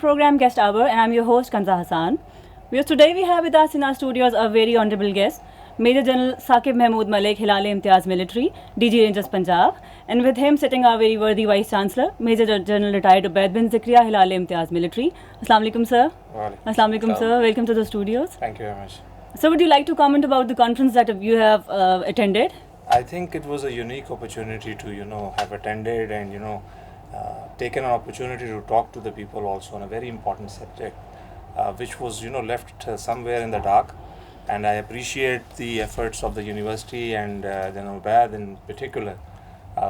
Program Guest Hour, and I'm your host Kanza Hassan. Today we have with us in our studios a very honorable guest, Major General Saqib Mahmood Malik, Hilal Imtiaz Military, DG Rangers Punjab, and with him sitting our very worthy Vice Chancellor, Major General Retired Ubaid bin Zikriya, Hilal Imtiaz Military. Assalamu alaikum, sir. Assalamu alaikum, sir. Welcome to the studios. Thank you very much. So, would you like to comment about the conference that you have attended? I think it was a unique opportunity to, have attended and, taken an opportunity to talk to the people also on a very important subject, which was, left somewhere in the dark. And I appreciate the efforts of the university and General Ubaid in particular,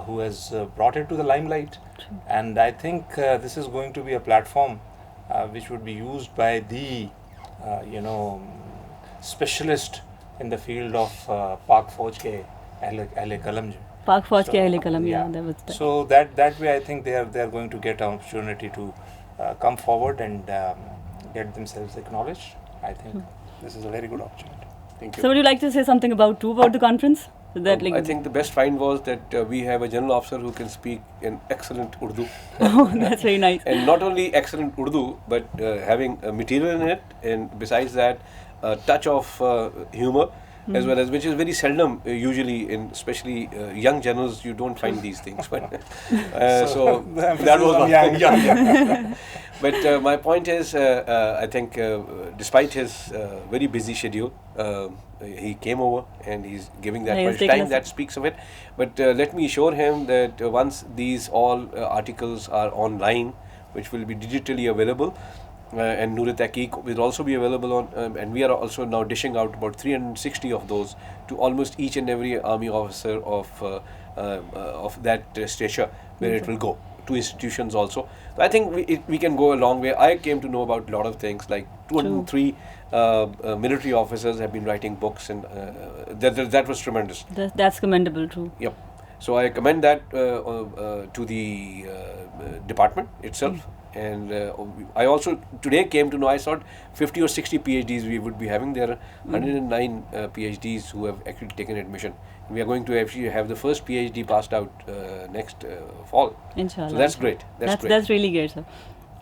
who has brought it to the limelight. True. And I think this is going to be a platform which would be used by the, specialist in the field of Pak Fauj ke Ahle Kalam. Pak Fauj ke Ahle Kalam, yeah, that was that. So that way I think they are going to get an opportunity to come forward and get themselves acknowledged. I think this is a very good opportunity. Thank you. So, would you like to say something about the conference? I think the best find was that we have a general officer who can speak in excellent Urdu. Oh, that's very nice. And not only excellent Urdu, but having a material in it, and besides that, a touch of humor, as well as, which is very seldom usually in especially young generals, you don't find these things. But so that was young. But my point is, I think despite his very busy schedule, he came over and he's giving that much time. That speaks of it. But let me assure him that once these all articles are online, which will be digitally available, and Noor Tahqiq will also be available on, and we are also now dishing out about 360 of those to almost each and every army officer of that stature, where it will go to institutions also. So I think we can go a long way. I came to know about a lot of things, like 203 military officers have been writing books, and that was tremendous. That's commendable, true. Yep. So I commend that to the department itself. And I also today came to know, I thought 50 or 60 PhDs we would be having. There are 109 PhDs who have actually taken admission. We are going to actually have the first PhD passed out next fall. Inshallah. So that's great. That's really great, sir.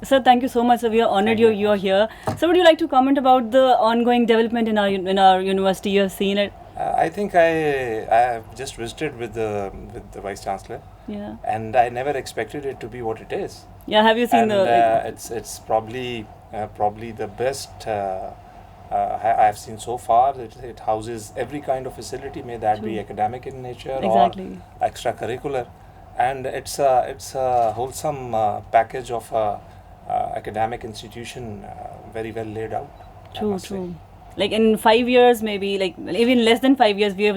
Sir, thank you so much. Sir, we are honored you are here. So, would you like to comment about the ongoing development in our university? You have seen it. I think I have just visited with the Vice Chancellor. Yeah. And I never expected it to be what it is. Yeah. Have you seen it's probably the best I have seen so far. It houses every kind of facility, may that be academic in nature or extracurricular, and it's a wholesome package of academic institution, very well laid out. True. Like in 5 years, maybe like even less than 5 years, we have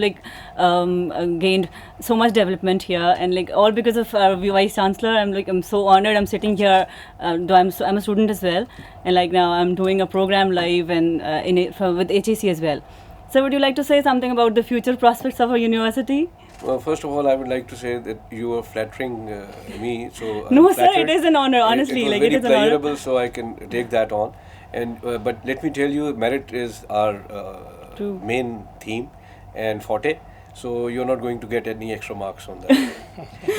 gained so much development here, and like all because of our Vice Chancellor. I'm so honored. I'm sitting here, though I'm a student as well, and like now I'm doing a program live and with HAC as well. So would you like to say something about the future prospects of our university? Well, first of all, I would like to say that you are flattering me. So no, sir, it is an honor. Honestly, it is very pleasurable, so I can take that on. And but let me tell you, merit is our main theme and forte. So you're not going to get any extra marks on that.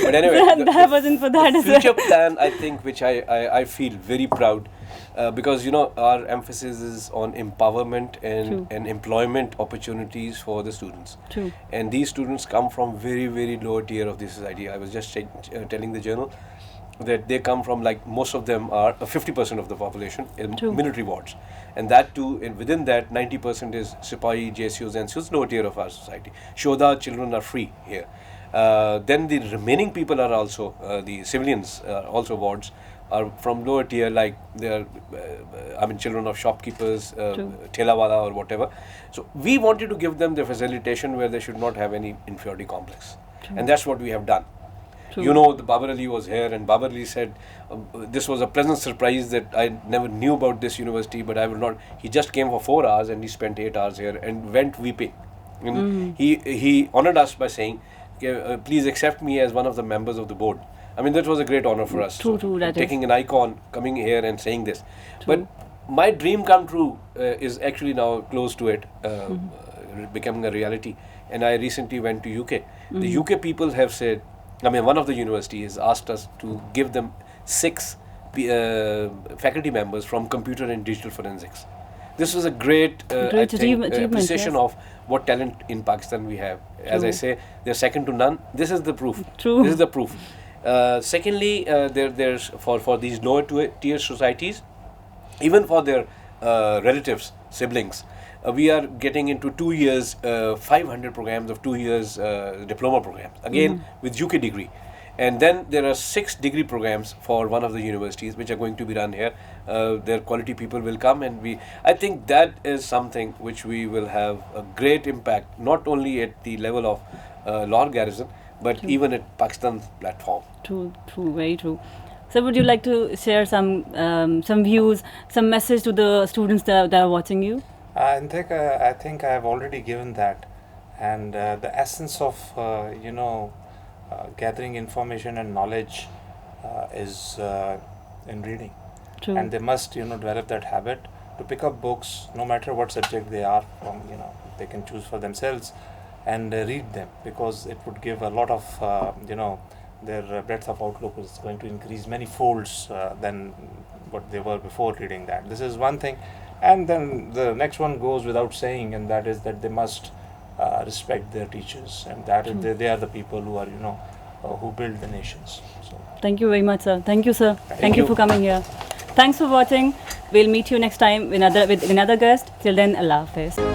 But anyway, that wasn't for that. The future plan, I think, which I feel very proud, because our emphasis is on empowerment and employment opportunities for the students. True. And these students come from very, very lower tier of the society. I was just telling the journal that they come from, like, most of them are 50% of the population in military wards, and that too, within that 90% is Sipahi, JSUs, NCOs, lower tier of our society. Shoda children are free here. Then the remaining people are also the civilians, also wards, are from lower tier, like they are children of shopkeepers, thelawala or whatever. So we wanted to give them the facilitation where they should not have any inferiority complex, and that's what we have done. True. The Babar Ali was here, and Babar Ali said, this was a pleasant surprise that I never knew about this university, but I will not. He just came for 4 hours and he spent 8 hours here and went weeping. He honored us by saying, please accept me as one of the members of the board. That was a great honor for us. True, taking an icon, coming here and saying this. But my dream come true is actually now close to it, becoming a reality. And I recently went to UK. The UK people have said, one of the universities asked us to give them 6 faculty members from computer and digital forensics. This was a great, Great achievement, appreciation yes. of what talent in Pakistan we have. As I True. say, they're second to none. This is the proof. True. This is the proof. Secondly, there's for these lower tier societies, even for their relatives, siblings, we are getting into 2 years, 500 programs of 2 years diploma programs, again with UK degree. And then there are 6 degree programs for one of the universities which are going to be run here. Their quality people will come, and I think that is something which we will have a great impact, not only at the level of Lahore Garrison, but even at Pakistan's platform. True, very true. So, would you like to share some views, some message to the students that are watching you? I think I have already given that, and the essence of gathering information and knowledge is in reading, True. and they must develop that habit to pick up books, no matter what subject they are from. They can choose for themselves and read them, because it would give a lot of their breadth of outlook is going to increase many folds than what they were before reading that. This is one thing. And then the next one goes without saying, and that is that they must respect their teachers, and that they are the people who are who build the nations. So Thank you very much, sir. Thank you, sir. Thank you you. for coming here. Thanks for watching. We'll meet you next time with another guest. Till then, Allah Hafiz.